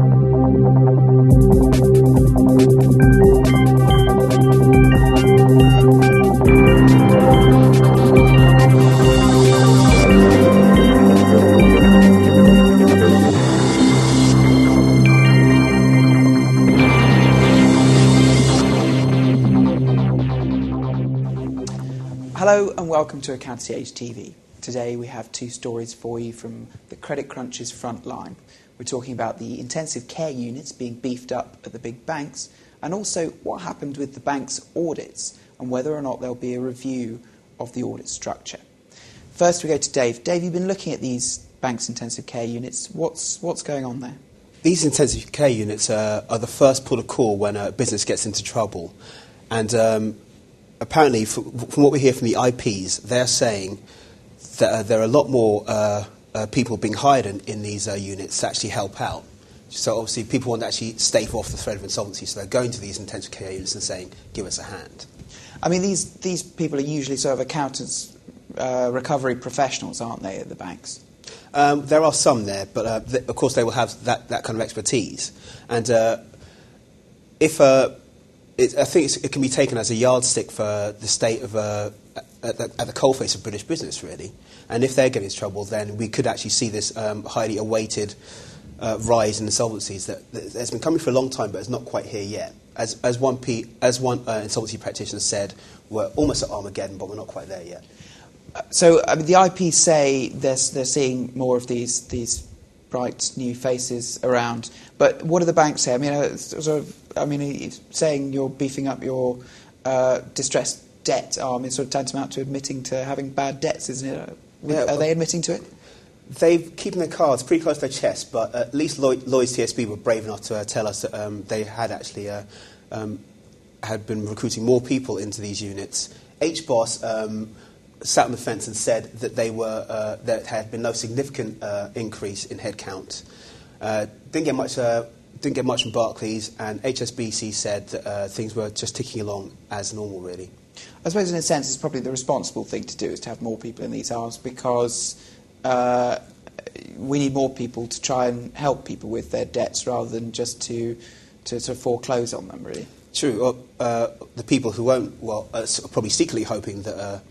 Hello and welcome to Accountancy Age TV. Today we have two stories for you from the credit crunch's front line. We're talking about the intensive care units being beefed up at the big banks and also what happened with the bank's audits and whether or not there'll be a review of the audit structure. First we go to Dave. Dave, you've been looking at these banks' intensive care units. What's going on there? These intensive care units are the first port of call when a business gets into trouble. And apparently, from what we hear from the IPs, they're saying that there are a lot more people being hired in these units to actually help out. So obviously people want to actually stave off the threat of insolvency, so they're going to these intensive care units and saying, give us a hand. I mean, these people are usually sort of accountants, recovery professionals, aren't they, at the banks? There are some there, but of course they will have that kind of expertise. And I think it can be taken as a yardstick for the state of at the coalface of British business, really. And if they're getting into trouble, then we could actually see this highly awaited rise in insolvencies that's been coming for a long time, but it's not quite here yet. As one insolvency practitioner said, we're almost at Armageddon, but we're not quite there yet. So I mean, the IPs say they're seeing more of these bright new faces around. But what do the banks say? I mean, saying you're beefing up your distressed debt arm is sort of tantamount to admitting to having bad debts, isn't it? Are they admitting to it? They're keeping their cards pretty close to their chest, but at least Lloyd's TSB were brave enough to tell us that they had actually had been recruiting more people into these units. HBOS sat on the fence and said that there had been no significant increase in headcount. Didn't get much from Barclays, and HSBC said that things were just ticking along as normal, really. I suppose in a sense it's probably the responsible thing to do is to have more people in these arms because we need more people to try and help people with their debts rather than just to sort of foreclose on them, really. True. The people who won't, are probably secretly hoping that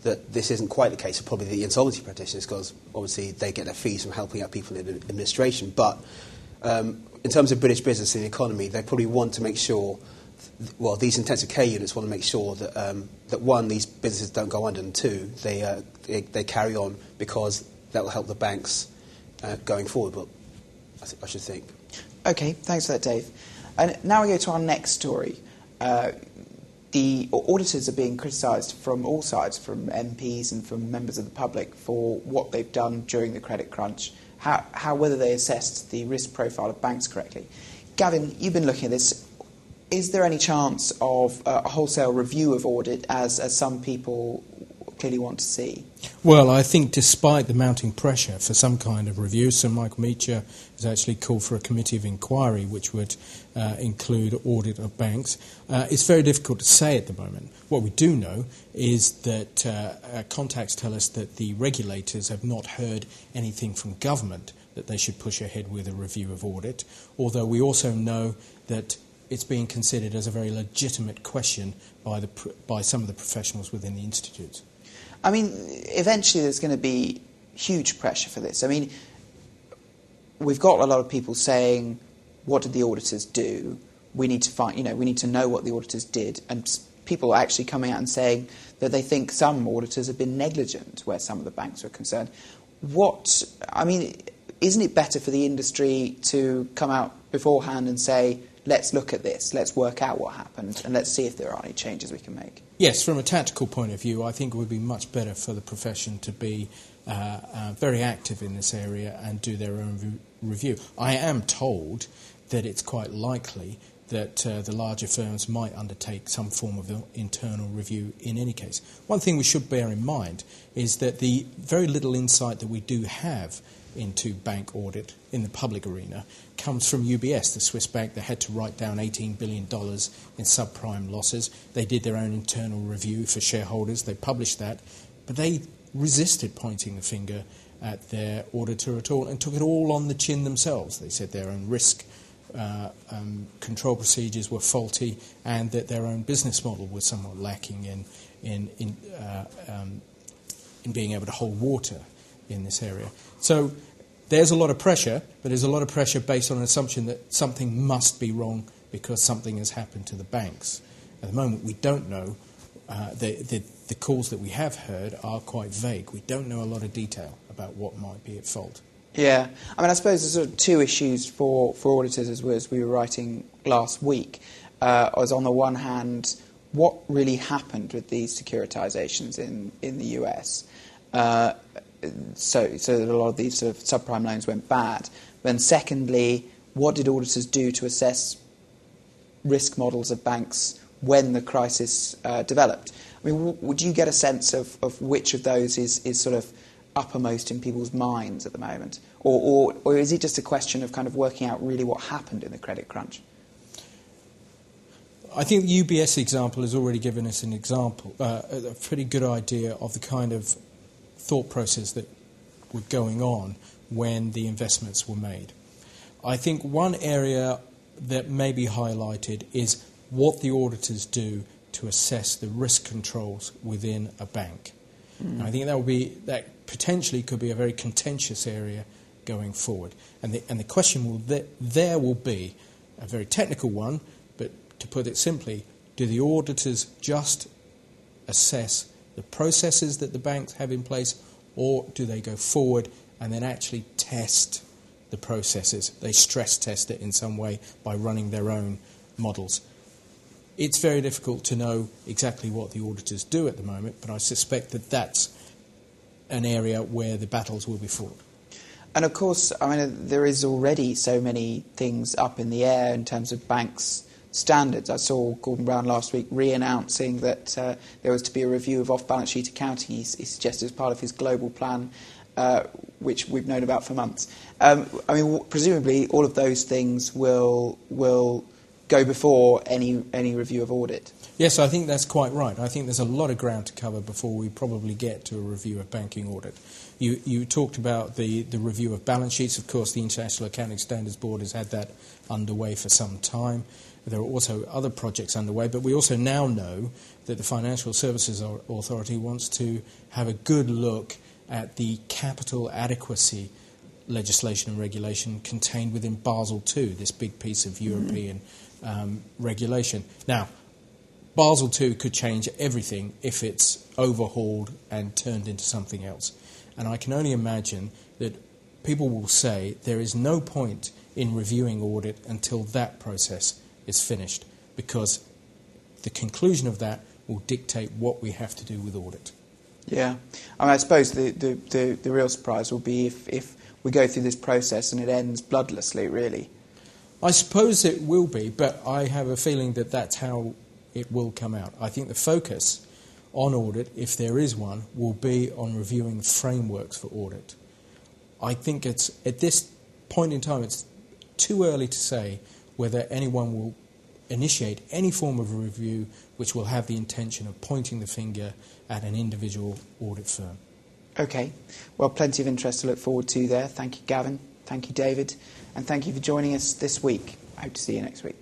this isn't quite the case are probably the insolvency practitioners, because obviously they get their fees from helping out people in administration. But in terms of British business and the economy, they probably want to make sure, these intensive care units want to make sure that one, these businesses don't go under, and two, they carry on, because that will help the banks going forward, but I should think. OK, thanks for that, Dave. And now we go to our next story. The auditors are being criticised from all sides, from MPs and from members of the public, for what they've done during the credit crunch, whether they assessed the risk profile of banks correctly. Gavin, you've been looking at this. Is there any chance of a wholesale review of audit, as some people clearly want to see? Well, I think despite the mounting pressure for some kind of review, Sir Michael Meacher has actually called for a committee of inquiry which would include audit of banks. It's very difficult to say at the moment. What we do know is that contacts tell us that the regulators have not heard anything from government that they should push ahead with a review of audit, although we also know that it's being considered as a very legitimate question by some of the professionals within the institutes. I mean, eventually there's going to be huge pressure for this. I mean, we've got a lot of people saying, what did the auditors do? We need to we need to know what the auditors did. And people are actually coming out and saying that they think some auditors have been negligent where some of the banks were concerned. Isn't it better for the industry to come out beforehand and say, let's look at this, let's work out what happened, and let's see if there are any changes we can make? Yes, from a tactical point of view, I think it would be much better for the profession to be very active in this area and do their own review. I am told that it's quite likely that the larger firms might undertake some form of internal review in any case. One thing we should bear in mind is that the very little insight that we do have into bank audit in the public arena comes from UBS, the Swiss bank that had to write down $18 billion in subprime losses. They did their own internal review for shareholders. They published that, but they resisted pointing the finger at their auditor at all and took it all on the chin themselves. They said their own risk control procedures were faulty and that their own business model was somewhat lacking in being able to hold water in this area. So there's a lot of pressure, but there's a lot of pressure based on an assumption that something must be wrong because something has happened to the banks. At the moment, we don't know. The calls that we have heard are quite vague. We don't know a lot of detail about what might be at fault. Yeah. I mean, I suppose there's sort of two issues for auditors as we were writing last week. Was on the one hand, what really happened with these securitizations in the US? So that a lot of these sort of subprime loans went bad. Then secondly, what did auditors do to assess risk models of banks when the crisis developed? I mean, would you get a sense of which of those is sort of uppermost in people's minds at the moment? Or is it just a question of kind of working out really what happened in the credit crunch? I think the UBS example has already given us an example, a pretty good idea of the kind of thought process that were going on when the investments were made. I think one area that may be highlighted is what the auditors do to assess the risk controls within a bank. And I think that potentially could be a very contentious area going forward. And the question will be a very technical one, but to put it simply, do the auditors just assess the processes that the banks have in place, or do they go forward and then actually test the processes? They stress test it in some way by running their own models. It's very difficult to know exactly what the auditors do at the moment, but I suspect that that's an area where the battles will be fought. And of course, I mean, there is already so many things up in the air in terms of banks' standards. I saw Gordon Brown last week re-announcing that there was to be a review of off-balance sheet accounting. He suggested as part of his global plan, which we've known about for months. I mean, presumably all of those things will go before any review of audit. Yes, I think that's quite right. I think there's a lot of ground to cover before we probably get to a review of banking audit. You talked about the review of balance sheets. Of course, the International Accounting Standards Board has had that underway for some time. There are also other projects underway, but we also now know that the Financial Services Authority wants to have a good look at the capital adequacy legislation and regulation contained within Basel II, this big piece of European regulation. Now, Basel II could change everything if it's overhauled and turned into something else. And I can only imagine that people will say there is no point in reviewing audit until that process is finished, because the conclusion of that will dictate what we have to do with audit. Yeah. I mean, I suppose the real surprise will be if we go through this process and it ends bloodlessly, really. I suppose it will be, but I have a feeling that that's how it will come out. I think the focus on audit, if there is one, will be on reviewing frameworks for audit. I think it's at this point in time it's too early to say whether anyone will initiate any form of a review which will have the intention of pointing the finger at an individual audit firm. Okay. Well, plenty of interest to look forward to there. Thank you, Gavin. Thank you, David. And thank you for joining us this week. I hope to see you next week.